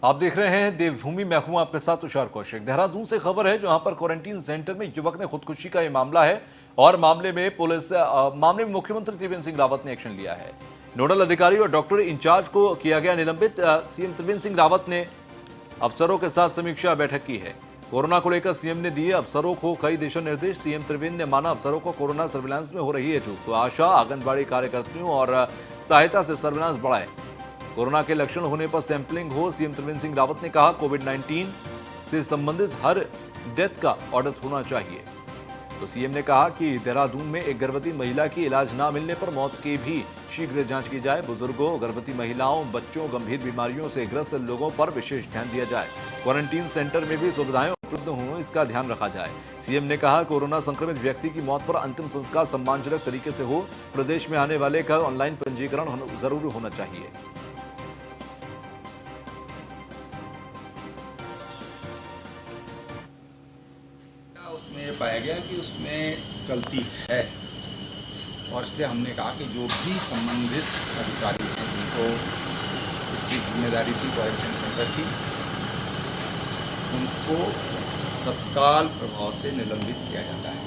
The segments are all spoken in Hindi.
आप देख रहे हैं देवभूमि। मैं हूं आपके साथ तुषार कौशिक। देहरादून से खबर है जहां पर क्वारंटीन सेंटर में युवक ने खुदकुशी का यह मामला है और मामले में मुख्यमंत्री त्रिवेंद्र सिंह रावत ने एक्शन लिया है। नोडल अधिकारी और डॉक्टर इंचार्ज को किया गया निलंबित। सीएम त्रिवेंद्र सिंह रावत ने अफसरों के साथ समीक्षा बैठक की है। कोरोना को लेकर सीएम ने दिए अफसरों को कई दिशा निर्देश। सीएम त्रिवेंद्र ने माना अफसरों को कोरोना सर्विलांस में हो रही है चूक, तो आशा आंगनबाड़ी कार्यकर्तियों और सहायता से सर्विलांस बढ़ाए। कोरोना के लक्षण होने पर सैंपलिंग हो। सीएम त्रिवेंद्र सिंह रावत ने कहा कोविड-19 से संबंधित हर डेथ का ऑडिट होना चाहिए। तो सीएम ने कहा कि देहरादून में एक गर्भवती महिला की इलाज न मिलने पर मौत की भी शीघ्र जांच की जाए। बुजुर्गों, गर्भवती महिलाओं, बच्चों, गंभीर बीमारियों से ग्रस्त लोगों पर विशेष ध्यान दिया जाए। क्वारंटीन सेंटर में भी सुविधाएं उपलब्ध हों, इसका ध्यान रखा जाए। सीएम ने कहा कोरोना संक्रमित व्यक्ति की मौत पर अंतिम संस्कार सम्मानजनक तरीके से हो। प्रदेश में आने वाले का ऑनलाइन पंजीकरण जरूरी होना चाहिए। उसमें ये पाया गया कि उसमें गलती है और इसलिए हमने कहा कि जो भी संबंधित अधिकारी हैं जिनको इसकी जिम्मेदारी थी क्वारंटीन सेंटर की, उनको तत्काल प्रभाव से निलंबित किया जाता है।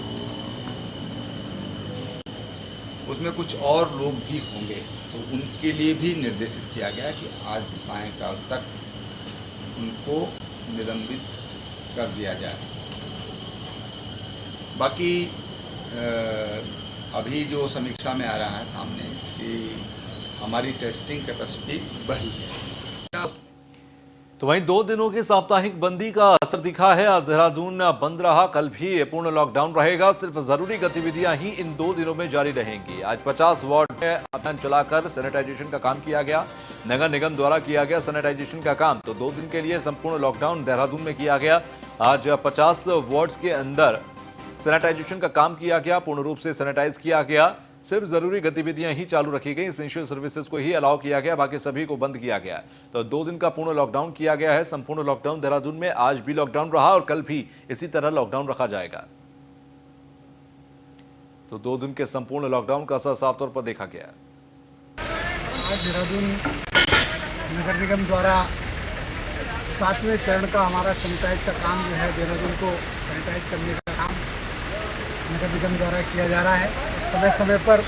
उसमें कुछ और लोग भी होंगे तो उनके लिए भी निर्देशित किया गया कि आज सायंकाल तक उनको निलंबित कर दिया जाए। बाकी अभी जो समीक्षा में आ रहा है सामने कि हमारी टेस्टिंग कैपेसिटी बढ़ी है। तो वहीं 2 दिनों की साप्ताहिक बंदी का असर दिखा है। आज देहरादून बंद रहा, कल भी पूर्ण लॉकडाउन रहेगा। सिर्फ जरूरी गतिविधियां ही इन 2 दिनों में जारी रहेंगी। आज 50 वार्ड में अभियान चलाकर सैनिटाइजेशन का काम किया गया। नगर निगम द्वारा किया गया सैनिटाइजेशन का काम। तो 2 दिन के लिए संपूर्ण लॉकडाउन देहरादून में किया गया। आज 50 वार्ड्स के अंदर सैनिटाइजेशन का काम किया गया, पूर्ण रूप से सैनिटाइज किया गया। सिर्फ जरूरी गतिविधियां ही चालू रखी गई, एसेंशियल सर्विसेज को ही अलाउ किया गया, बाकी सभी को बंद किया गया। तो 2 दिन का पूर्ण लॉकडाउन किया गया है। संपूर्ण लॉकडाउन देहरादून में आज भी लॉकडाउन रहा और कल भी इसी तरह लॉकडाउन रखा जाएगा। तो 2 दिन के संपूर्ण लॉकडाउन का असर साफ तौर पर देखा गया। आज देहरादून नगर निगम द्वारा 7वें चरण का हमारा सैनिटाइज का काम जो है, देहरादून को सैनिटाइज करने का काम नगर निगम द्वारा किया जा रहा है। समय समय पर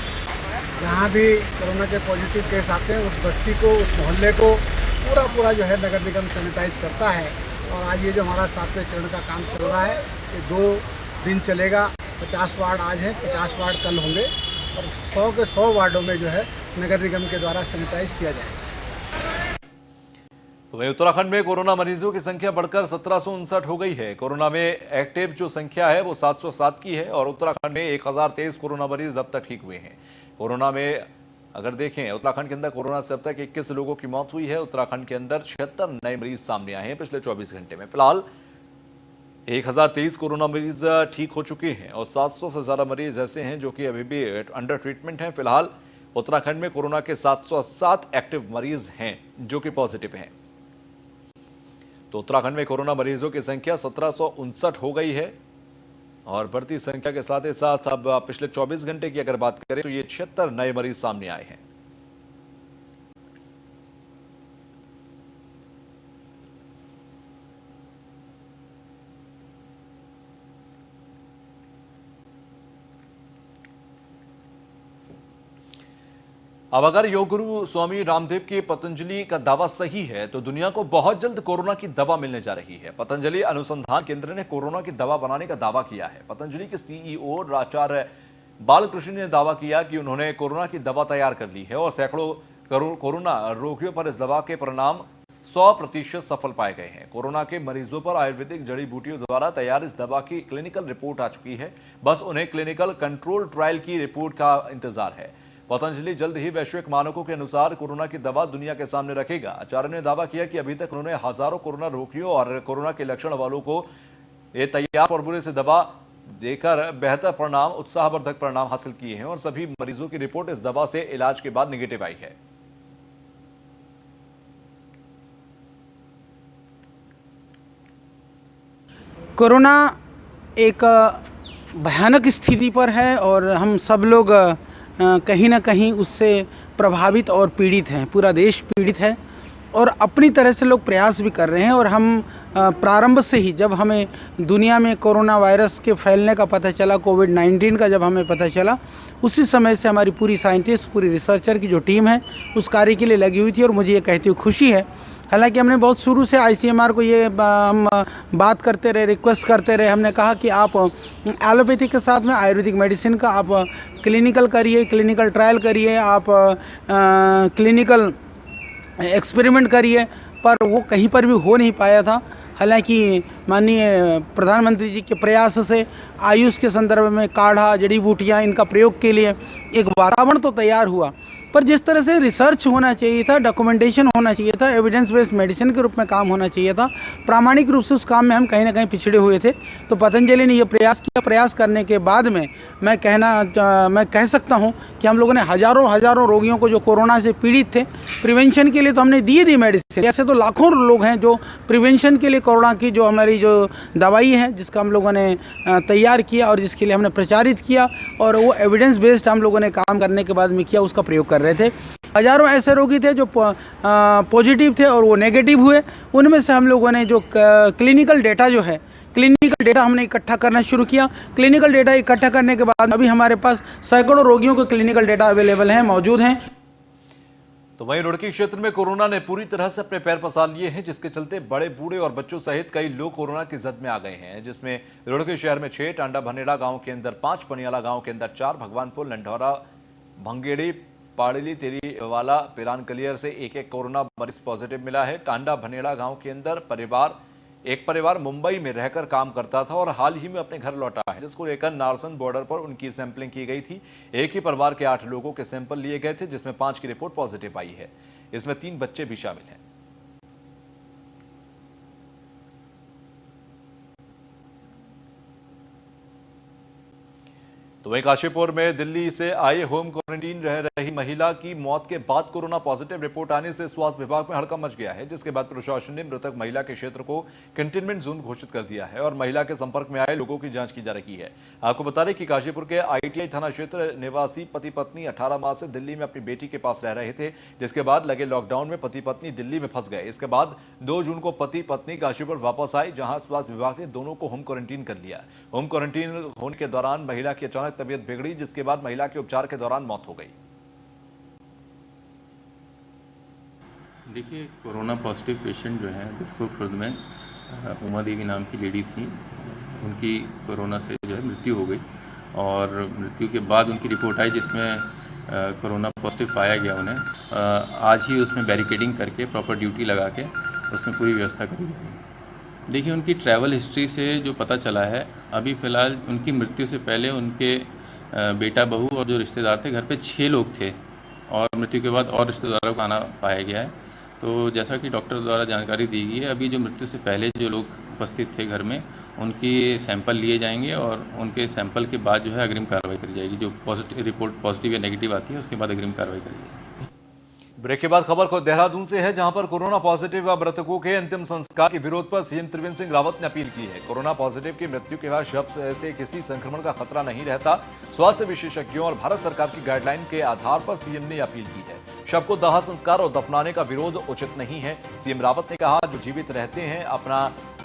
जहाँ भी कोरोना के पॉजिटिव केस आते हैं उस बस्ती को, उस मोहल्ले को पूरा जो है नगर निगम सैनिटाइज करता है। और आज ये जो हमारा 7वें चरण का काम चल रहा है, ये 2 दिन चलेगा। 50 वार्ड आज हैं, 50 वार्ड कल होंगे और 100 के 100 वार्डों में जो है नगर निगम के द्वारा सैनिटाइज किया जाएगा। तो वहीं उत्तराखंड में कोरोना मरीजों की संख्या बढ़कर 1759 हो गई है। कोरोना में एक्टिव जो संख्या है वो 707 की है और उत्तराखंड में 1023 कोरोना मरीज अब तक ठीक हुए हैं। कोरोना में अगर देखें, उत्तराखंड के अंदर कोरोना से अब तक 21 लोगों की मौत हुई है। उत्तराखंड के अंदर 76 नए मरीज सामने आए हैं पिछले 24 घंटे में। फिलहाल 1023 कोरोना मरीज ठीक हो चुके हैं और 700 से ज्यादा मरीज ऐसे हैं जो कि अभी भी अंडर ट्रीटमेंट हैं। फिलहाल उत्तराखंड में कोरोना के 707 एक्टिव मरीज हैं जो कि पॉजिटिव हैं। तो उत्तराखंड में कोरोना मरीजों की संख्या 1759 हो गई है और बढ़ती संख्या के साथ ही साथ अब पिछले 24 घंटे की अगर बात करें तो ये 76 नए मरीज सामने आए हैं। अब अगर योग गुरु स्वामी रामदेव के पतंजलि का दावा सही है तो दुनिया को बहुत जल्द कोरोना की दवा मिलने जा रही है। पतंजलि अनुसंधान केंद्र ने कोरोना की दवा बनाने का दावा किया है। पतंजलि के सीईओ आचार्य बालकृष्ण ने दावा किया कि उन्होंने कोरोना की दवा तैयार कर ली है और सैकड़ों कोरोना रोगियों पर इस दवा के परिणाम 100% सफल पाए गए हैं। कोरोना के मरीजों पर आयुर्वेदिक जड़ी बूटियों द्वारा तैयार इस दवा की क्लिनिकल रिपोर्ट आ चुकी है। बस उन्हें क्लिनिकल कंट्रोल ट्रायल की रिपोर्ट का इंतजार है। पतंजलि जल्द ही वैश्विक मानकों के अनुसार कोरोना की दवा दुनिया के सामने रखेगा। आचार्य ने दावा किया कि अभी तक उन्होंने हजारों कोरोना रोगियों और कोरोना के लक्षण वालों को ये तैयार फॉर्मूले से दवा देकर बेहतर परिणाम, उत्साहवर्धक परिणाम हासिल किए हैं और सभी मरीजों की रिपोर्ट इस दवा से इलाज के बाद नेगेटिव आई है। कोरोना एक भयानक स्थिति पर है और हम सब लोग कहीं ना कहीं उससे प्रभावित और पीड़ित हैं। पूरा देश पीड़ित है और अपनी तरह से लोग प्रयास भी कर रहे हैं। और हम प्रारंभ से ही, जब हमें दुनिया में कोरोना वायरस के फैलने का पता चला, कोविड-19 का जब हमें पता चला, उसी समय से हमारी पूरी साइंटिस्ट, पूरी रिसर्चर की जो टीम है उस कार्य के लिए लगी हुई थी। और मुझे ये कहती हुई खुशी है, हालांकि हमने बहुत शुरू से ICMR को ये हम बात करते रहे, रिक्वेस्ट करते रहे, हमने कहा कि आप एलोपैथी के साथ में आयुर्वेदिक मेडिसिन का आप क्लिनिकल करिए, क्लिनिकल ट्रायल करिए, आप क्लिनिकल एक्सपेरिमेंट करिए, पर वो कहीं पर भी हो नहीं पाया था। हालांकि माननीय प्रधानमंत्री जी के प्रयास से आयुष के संदर्भ में काढ़ा, जड़ी बूटियाँ, इनका प्रयोग के लिए एक वातावरण तो तैयार हुआ, पर जिस तरह से रिसर्च होना चाहिए था, डॉक्यूमेंटेशन होना चाहिए था, एविडेंस बेस्ड मेडिसिन के रूप में काम होना चाहिए था, प्रामाणिक रूप से उस काम में हम कहीं ना कहीं पिछड़े हुए थे। तो पतंजलि ने ये प्रयास किया। प्रयास करने के बाद में मैं कह सकता हूँ कि हम लोगों ने हज़ारों रोगियों को जो कोरोना से पीड़ित थे, प्रिवेंशन के लिए तो हमने दी मेडिसिन। ऐसे तो लाखों लोग हैं जो प्रिवेंशन के लिए कोरोना की जो हमारी जो दवाई है, जिसका हम लोगों ने तैयार किया और जिसके लिए हमने प्रचारित किया, और वो एविडेंस बेस्ड हम लोगों ने काम करने के बाद में किया, उसका प्रयोग कर रहे थे। हज़ारों ऐसे रोगी थे जो पॉजिटिव थे और वो नेगेटिव हुए। उनमें से हम लोगों ने जो क्लिनिकल डेटा हमने इकट्ठा करना शुरू किया। क्लिनिकल डेटा इकट्ठा करने के बाद अभी हमारे पास सैकड़ों रोगियों के क्लिनिकल डेटा अवेलेबल हैं, मौजूद हैं। तो वहीं रुड़की क्षेत्र में कोरोना ने पूरी तरह से अपने पैर पसार लिए हैं, जिसके चलते बड़े बूढ़े और बच्चों सहित कई लोग कोरोना की जद में आ गए हैं, जिसमें रुड़की शहर में 6, टांडा भनेड़ा गांव के अंदर 5, पनियाला गांव के अंदर 4, भगवानपुर, लंढौरा, भंगेड़ी, पाड़ली, तेरीवाला, पिरान कलियर से एक कोरोना मरीज पॉजिटिव मिला है। टांडा भनेड़ा गांव के अंदर एक परिवार मुंबई में रहकर काम करता था और हाल ही में अपने घर लौटा है, जिसको लेकर नारसन बॉर्डर पर उनकी सैंपलिंग की गई थी। एक ही परिवार के 8 लोगों के सैंपल लिए गए थे, जिसमें 5 की रिपोर्ट पॉजिटिव आई है। इसमें 3 बच्चे भी शामिल हैं। तो वहीं काशीपुर में दिल्ली से आए होम क्वारंटीन रह रही महिला की मौत के बाद कोरोना पॉजिटिव रिपोर्ट आने से स्वास्थ्य विभाग में हड़कंप मच गया है, जिसके बाद प्रशासन ने मृतक महिला के क्षेत्र को कंटेनमेंट जोन घोषित कर दिया है और महिला के संपर्क में आए लोगों की जांच की जा रही है। आपको बता दें कि काशीपुर के ITI थाना क्षेत्र निवासी पति पत्नी 18 मार्च से दिल्ली में अपनी बेटी के पास रह रहे थे, जिसके बाद लगे लॉकडाउन में पति पत्नी दिल्ली में फंस गए। इसके बाद 2 जून को पति पत्नी काशीपुर वापस आए, जहां स्वास्थ्य विभाग ने दोनों को होम क्वारंटीन कर लिया। होम क्वारंटीन होने के दौरान महिला की अचानक तबीयत बिगड़ी, जिसके बाद महिला के उपचार के दौरान मौत हो गई। देखिए, कोरोना पॉजिटिव पेशेंट जो है, जिसको खुर्द में उमा देवी नाम की लेडी थी, उनकी कोरोना से जो है मृत्यु हो गई और मृत्यु के बाद उनकी रिपोर्ट आई जिसमें कोरोना पॉजिटिव पाया गया उन्हें। आज ही उसमें बैरिकेडिंग करके प्रॉपर ड्यूटी लगा के उसमें पूरी व्यवस्था करी गई। देखिए, उनकी ट्रैवल हिस्ट्री से जो पता चला है, अभी फ़िलहाल उनकी मृत्यु से पहले उनके बेटा, बहू और जो रिश्तेदार थे, घर पे 6 लोग थे और मृत्यु के बाद और रिश्तेदारों को आना पाया गया है। तो जैसा कि डॉक्टर द्वारा जानकारी दी गई है, अभी जो मृत्यु से पहले जो लोग उपस्थित थे घर में, उनकी सैंपल लिए जाएंगे और उनके सैंपल के बाद जो है अग्रिम कार्रवाई करी जाएगी। जो रिपोर्ट पॉजिटिव या नेगेटिव आती है, उसके बाद अग्रिम कार्रवाई करी जाएगी। ब्रेक के बाद खबर को देहरादून से है, जहां पर कोरोना पॉजिटिव व मृतकों के अंतिम संस्कार के विरोध पर सीएम त्रिवेंद्र सिंह रावत ने अपील की है। कोरोना पॉजिटिव की मृत्यु के बाद शव से किसी संक्रमण का खतरा नहीं रहता। स्वास्थ्य विशेषज्ञों और भारत सरकार की गाइडलाइन के आधार पर सीएम ने अपील की है। शव को दाह संस्कार और दफनाने का विरोध उचित नहीं है। सीएम रावत ने कहा,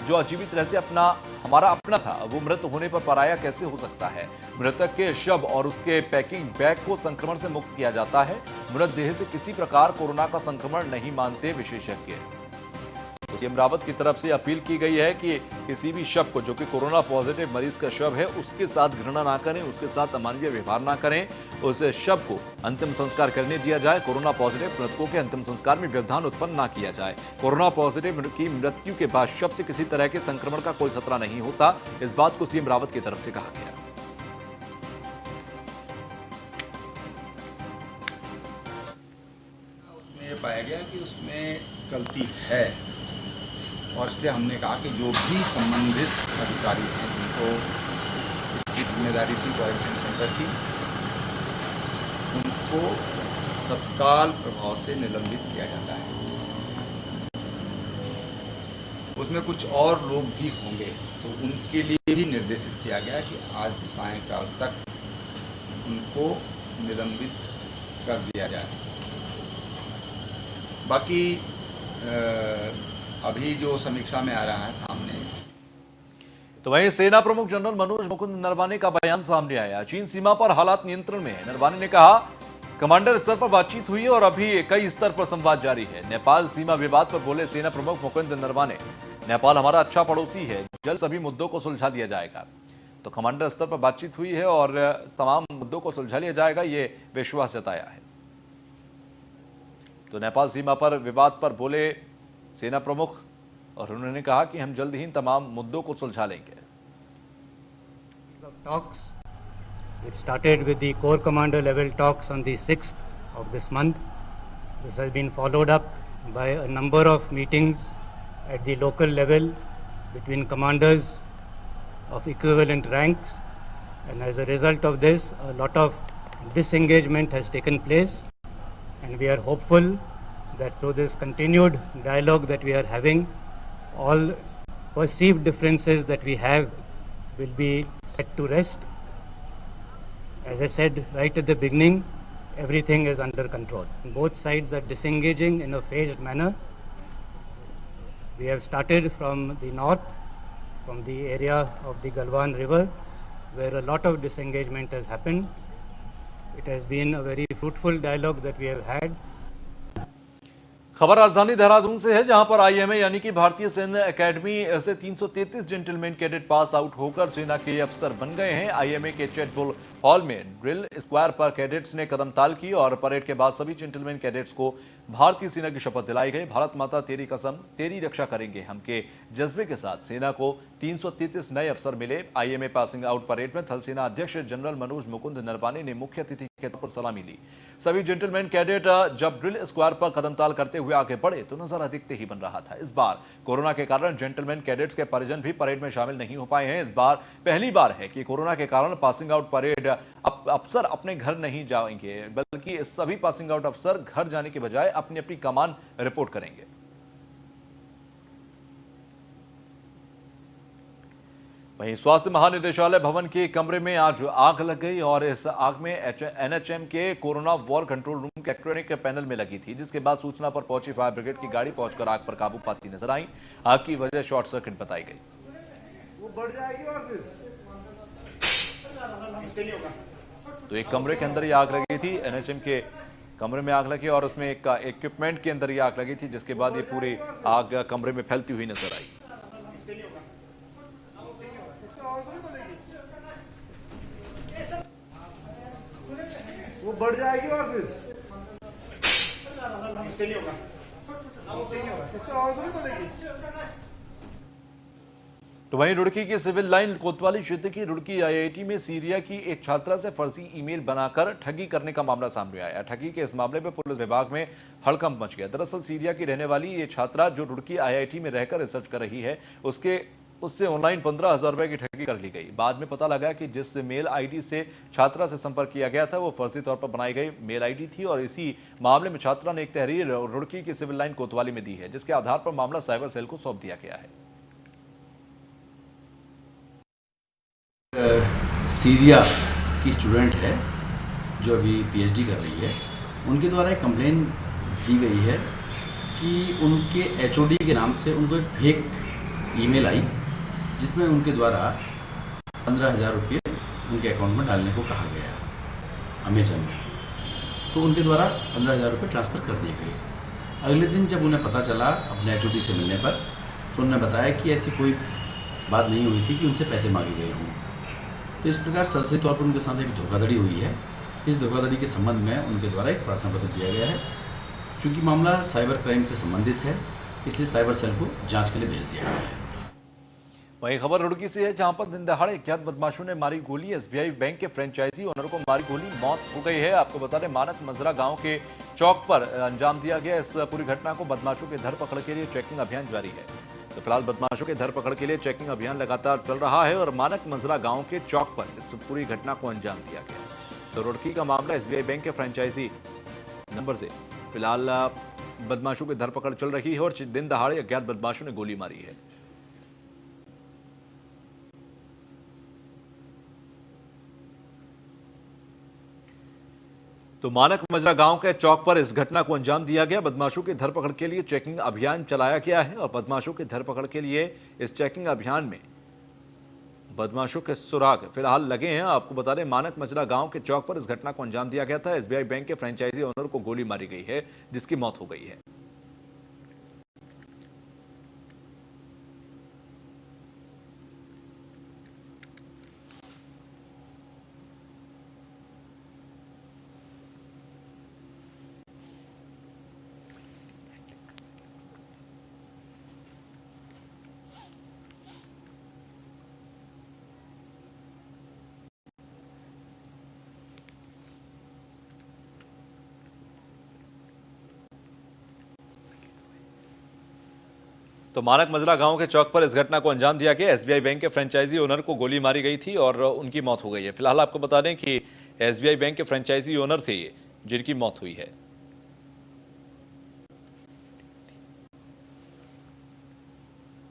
जो अजीवित रहते अपना हमारा अपना था, वो मृत होने पर पराया कैसे हो सकता है। मृतक के शव और उसके पैकिंग बैग को संक्रमण से मुक्त किया जाता है। मृतदेह से किसी प्रकार कोरोना का संक्रमण नहीं मानते विशेषज्ञ। तो सीएम रावत की तरफ से अपील की गई है कि किसी भी शव को, जो कि कोरोना पॉजिटिव मरीज का शव है, उसके साथ घृणा ना करें, उसके साथ अमानवीय व्यवहार ना करें। उस शव को अंतिम संस्कार करने दिया जाए। कोरोना पॉजिटिव मृतकों के अंतिम संस्कार में व्यवधान उत्पन्न ना किया जाए। कोरोना पॉजिटिव की मृत्यु के बाद शव से किसी तरह के संक्रमण का कोई खतरा नहीं होता। इस बात को सीएम रावत की तरफ से कहा गया। उसमें ये पाया गया कि उसमें गलती है और इसलिए हमने कहा कि जो भी संबंधित अधिकारी हैं, जिनको इसकी जिम्मेदारी थी क्वारंटीन सेंटर की, उनको तत्काल प्रभाव से निलंबित किया जाता है। उसमें कुछ और लोग भी होंगे, तो उनके लिए भी निर्देशित किया गया कि आज सायंकाल तक उनको निलंबित कर दिया जाए। बाकी अभी जो समीक्षा में आ रहा है सामने। तो वहीं सेना प्रमुख जनरल मनोज मुकुंद नरवाने का बयान सामने आया। चीन सीमा पर हालात नियंत्रण में है। नरवाने ने कहा, कमांडर स्तर पर बातचीत हुई है और अभी कई स्तर पर संवाद जारी है। नेपाल सीमा विवाद पर बोले सेना प्रमुख मुकुंद नरवाने, नेपाल हमारा अच्छा पड़ोसी है, जल्द सभी मुद्दों को सुलझा लिया जाएगा। तो कमांडर स्तर पर बातचीत हुई है और तमाम मुद्दों को सुलझा लिया जाएगा, ये विश्वास जताया है। तो नेपाल सीमा पर विवाद पर बोले सेना प्रमुख और उन्होंने कहा कि हम जल्द ही तमाम मुद्दों को सुलझा लेंगे। Talks. It started with the Corps Commander level talks on the 6th of this month. This has been followed up by a number of meetings at the local level between commanders of equivalent ranks, and as a result of this, a lot of disengagement has taken place, and we are hopeful that through this continued dialogue that we are having, all perceived differences that we have will be set to rest. As I said right at the beginning, everything is under control. Both sides are disengaging in a phased manner. We have started from the north, from the area of the Galwan River, where a lot of disengagement has happened. It has been a very fruitful dialogue that we have had. खबर राजधानी देहरादून से है, जहां पर आईएमए यानी कि भारतीय सैन्य एकेडमी से 333 जेंटलमैन कैडेट पास आउट होकर सेना के अफसर बन गए हैं। आईएमए के चैटबुल हॉल में ड्रिल स्क्वायर पर कैडेट्स ने कदमताल की और परेड के बाद सभी जेंटलमैन कैडेट्स को भारतीय सेना की शपथ दिलाई गई। भारत माता तेरी कसम, तेरी रक्षा करेंगे हम के जज्बे के साथ सेना को 333 नए अफसर मिले। आईएमए पासिंग आउट परेड में थल सेना अध्यक्ष जनरल मनोज मुकुंद नरवाने ने मुख्य अतिथि के तौर पर सलामी ली। सभी जेंटलमैन कैडेट जब ड्रिल स्क्वायर पर कदमताल करते हुए आगे बढ़े तो नजारा दिखते ही बन रहा था। इस बार कोरोना के कारण जेंटलमैन कैडेट्स के परिजन भी परेड में शामिल नहीं हो पाए हैं। इस बार पहली बार है कि कोरोना के कारण पासिंग आउट परेड अफसर अपने घर नहीं जाएंगे, बल्कि सभी पासिंग आउट अफसर घर जाने के बजाय अपनी अपनी कमान रिपोर्ट करेंगे। वहीं स्वास्थ्य महानिदेशालय भवन के कमरे में आज आग लग गई और इस आग में एनएचएम के कोरोना वॉर कंट्रोल रूम के इलेक्ट्रॉनिक पैनल में लगी थी, जिसके बाद सूचना पर पहुंची फायर ब्रिगेड की गाड़ी पहुंचकर आग पर काबू पाती नजर आई। आग की वजह शॉर्ट सर्किट बताई गई। तो एक कमरे के अंदर ही आग लगी थी, एनएचएम के कमरे में आग लगी और उसमें एक इक्विपमेंट के अंदर ही आग लगी थी, जिसके बाद ये पूरी आग कमरे में फैलती हुई नजर आई। वो बढ़ जाएगी और फिर इससे और थोड़ी बढ़ेगी। तो वहीं रुड़की की सिविल लाइन कोतवाली क्षेत्र की रुड़की आईआईटी में सीरिया की एक छात्रा से फर्जी ईमेल बनाकर ठगी करने का मामला सामने आया। ठगी के इस मामले में पुलिस विभाग में हड़कंप मच गया। दरअसल सीरिया की रहने वाली ये छात्रा जो रुड़की आईआईटी में रहकर रिसर्च कर रही है, उससे ऑनलाइन 15,000 रुपए की ठगी कर ली गई। बाद में पता लगा कि जिस मेल आईडी से छात्रा से संपर्क किया गया था वो फर्जी तौर पर बनाई गई मेल आईडी थी और इसी मामले में छात्रा ने एक तहरीर रुड़की की सिविल लाइन कोतवाली में दी है, जिसके आधार पर मामला साइबर सेल को सौंप दिया गया है। सीरिया की स्टूडेंट है जो अभी पीएचडी कर रही है, उनके द्वारा एक कंप्लेन दी गई है कि उनके एचओडी के नाम से उनको एक फेक ईमेल आई, जिसमें उनके द्वारा 15,000 रुपये उनके अकाउंट में डालने को कहा गया अमेजन में। तो उनके द्वारा 15,000 रुपये ट्रांसफ़र कर दिए गए। अगले दिन जब उन्हें पता चला अपने एचओडी से मिलने पर, तो उन्होंने बताया कि ऐसी कोई बात नहीं हुई थी कि उनसे पैसे मांगे गए हों। तो इस प्रकार सरसरी तौर पर उनके साथ एक धोखाधड़ी हुई है। इस धोखाधड़ी के संबंध में उनके द्वारा एक प्रार्थना पत्र दिया गया है। चूँकि मामला साइबर क्राइम से संबंधित है, इसलिए साइबर सेल को जांच के लिए भेज दिया गया है। वहीं खबर रुड़की से है, जहां पर दिन दहाड़े अज्ञात बदमाशों ने मारी गोली। एसबीआई बैंक के फ्रेंचाइजी ओनर को मारी गोली, मौत हो गई है। आपको बता दें, मानक मजरा गांव के चौक पर अंजाम दिया गया। इस पूरी घटना को बदमाशों के धरपकड़ के लिए चेकिंग अभियान जारी है। तो फिलहाल बदमाशों के धरपकड़ के लिए चेकिंग अभियान लगातार चल रहा है और मानक मजरा गांव के चौक पर इस पूरी घटना को अंजाम दिया गया। तो रुड़की का मामला एसबीआई बैंक के फ्रेंचाइजी नंबर से फिलहाल बदमाशों की धरपकड़ चल रही है और दिन दहाड़े अज्ञात बदमाशों ने गोली मारी है। तो मानक मजरा गांव के चौक पर इस घटना को अंजाम दिया गया। बदमाशों की धरपकड़ के लिए चेकिंग अभियान चलाया गया है और बदमाशों की धरपकड़ के लिए इस चेकिंग अभियान में बदमाशों के सुराग फिलहाल लगे हैं। आपको बता दें, मानक मजरा गांव के चौक पर इस घटना को अंजाम दिया गया था। एसबीआई बैंक के फ्रेंचाइजी ओनर को गोली मारी गई है, जिसकी मौत हो गई है। तो मानक मजरा गांव के चौक पर इस घटना को अंजाम दिया गया। एसबीआई बैंक के फ्रेंचाइजी ओनर को गोली मारी गई थी और उनकी मौत हो गई है। फिलहाल आपको बता दें कि एसबीआई बैंक के फ्रेंचाइजी ओनर थे जिनकी मौत हुई है।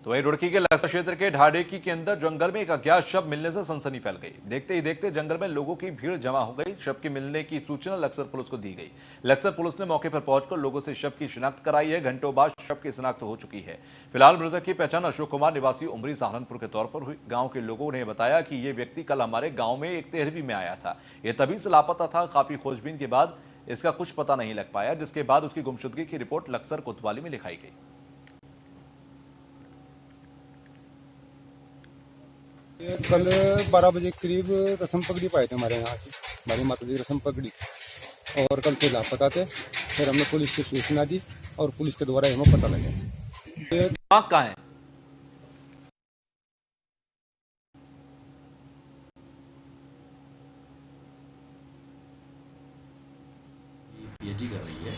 तो वहीं रुड़की के लक्सर क्षेत्र के ढाडेकी के अंदर जंगल में एक अज्ञात शव मिलने से सनसनी फैल गई। देखते ही देखते जंगल में लोगों की भीड़ जमा हो गई। शव के मिलने की सूचना लक्सर पुलिस को दी गई। लक्सर पुलिस ने मौके पर पहुंचकर लोगों से शव की शिनाख्त कराई है। घंटों बाद शव की शिनाख्त हो चुकी है। फिलहाल मृतक की पहचान अशोक कुमार निवासी उमरी सहारनपुर के तौर पर हुई। गांव के लोगों ने बताया कि ये व्यक्ति कल हमारे गाँव में एक 13वीं में आया था। ये तभी से लापता था। काफी खोजबीन के बाद इसका कुछ पता नहीं लग पाया, जिसके बाद उसकी गुमशुदगी की रिपोर्ट लक्सर कोतवाली में लिखाई गई। कल 12 बजे के करीब रस्म पगड़ी पाए थे हमारे यहाँ से। हमारी माता जी रस्म पगड़ी और कल से लापता थे। फिर हमने पुलिस को सूचना दी और पुलिस के द्वारा हमें पता लगा। कहाँ है? पीएचडी कर रही है,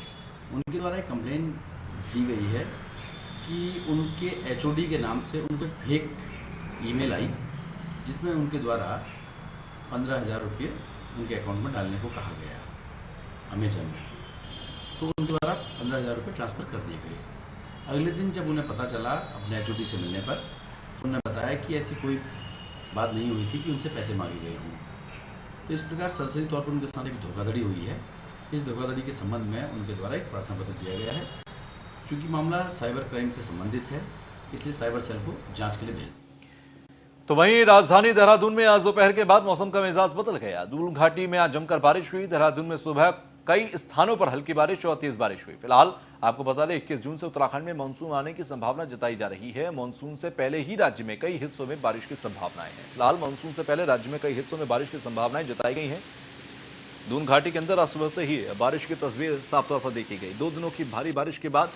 उनके द्वारा एक कंप्लेन दी गई है कि उनके एचओडी के नाम से उनको फेक ईमेल आई, जिसमें उनके द्वारा 15,000 रुपये उनके अकाउंट में डालने को कहा गया अमेजन में। तो उनके द्वारा 15,000 रुपये ट्रांसफ़र कर दिए गए। अगले दिन जब उन्हें पता चला अपने एचओडी से मिलने पर, तो उन्होंने बताया कि ऐसी कोई बात नहीं हुई थी कि उनसे पैसे मांगे गए हों। तो इस प्रकार सरसरी तौर पर उनके साथ एक धोखाधड़ी हुई है। इस धोखाधड़ी के संबंध में उनके द्वारा एक प्रार्थना पत्र दिया गया है। चूँकि मामला साइबर क्राइम से संबंधित है, इसलिए साइबर सेल को जाँच के लिए भेज दिया। तो वहीं राजधानी देहरादून में आज दोपहर के बाद मौसम का मिजाज बदल गया। दून घाटी में आज जमकर बारिश हुई। देहरादून में सुबह कई स्थानों पर हल्की बारिश और तेज बारिश हुई। फिलहाल आपको बता दें, 21 जून से उत्तराखंड में मानसून आने की संभावना जताई जा रही है। मानसून से पहले ही राज्य में कई हिस्सों में बारिश की संभावनाएं हैं। फिलहाल मानसून से पहले राज्य में कई हिस्सों में बारिश की संभावनाएं जताई गई हैं। दून घाटी के अंदर आज सुबह से ही बारिश की तस्वीर साफ तौर पर देखी गई। 2 दिनों की भारी बारिश के बाद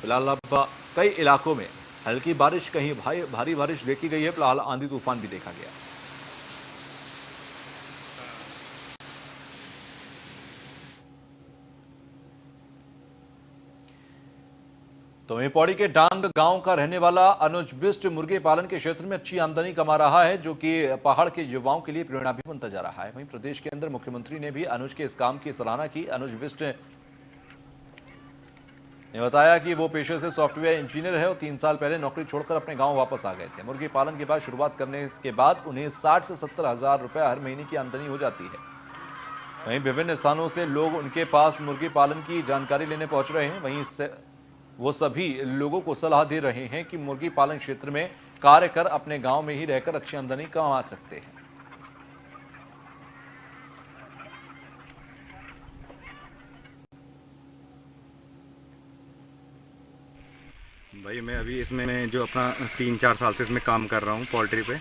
फिलहाल अब कई इलाकों में हल्की बारिश, कहीं भारी बारिश देखी गई है। फिलहाल आंधी तूफान भी देखा गया। तो वहीं पौड़ी के डांग गांव का रहने वाला अनुज बिष्ट मुर्गे पालन के क्षेत्र में अच्छी आमदनी कमा रहा है, जो कि पहाड़ के युवाओं के लिए प्रेरणा भी बनता जा रहा है। वहीं प्रदेश के अंदर मुख्यमंत्री ने भी अनुज के इस काम की सराहना की। अनुज बिष्ट ने बताया कि वो पेशे से सॉफ्टवेयर इंजीनियर है और 3 साल पहले नौकरी छोड़कर अपने गांव वापस आ गए थे। मुर्गी पालन के बाद शुरुआत करने के बाद उन्हें 60 से 70 हज़ार रुपये हर महीने की आमदनी हो जाती है। वहीं विभिन्न स्थानों से लोग उनके पास मुर्गी पालन की जानकारी लेने पहुंच रहे हैं। वहीं वो सभी लोगों को सलाह दे रहे हैं कि मुर्गी पालन क्षेत्र में कार्य कर अपने गाँव में ही रहकर अच्छी आमदनी कमा सकते हैं। भाई मैं अभी इसमें जो अपना 3-4 साल से इसमें काम कर रहा हूँ पोल्ट्री पे,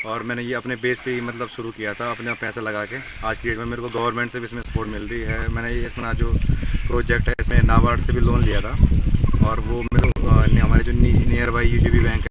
और मैंने ये अपने बेस पे ही मतलब शुरू किया था अपने पैसा लगा के। आज की डेट में मेरे को गवर्नमेंट से भी इसमें सपोर्ट मिल रही है। मैंने ये अपना जो प्रोजेक्ट है इसमें नाबार्ड से भी लोन लिया था, और वो मेरे हमारे जो नियर बाई यूजीबी बैंक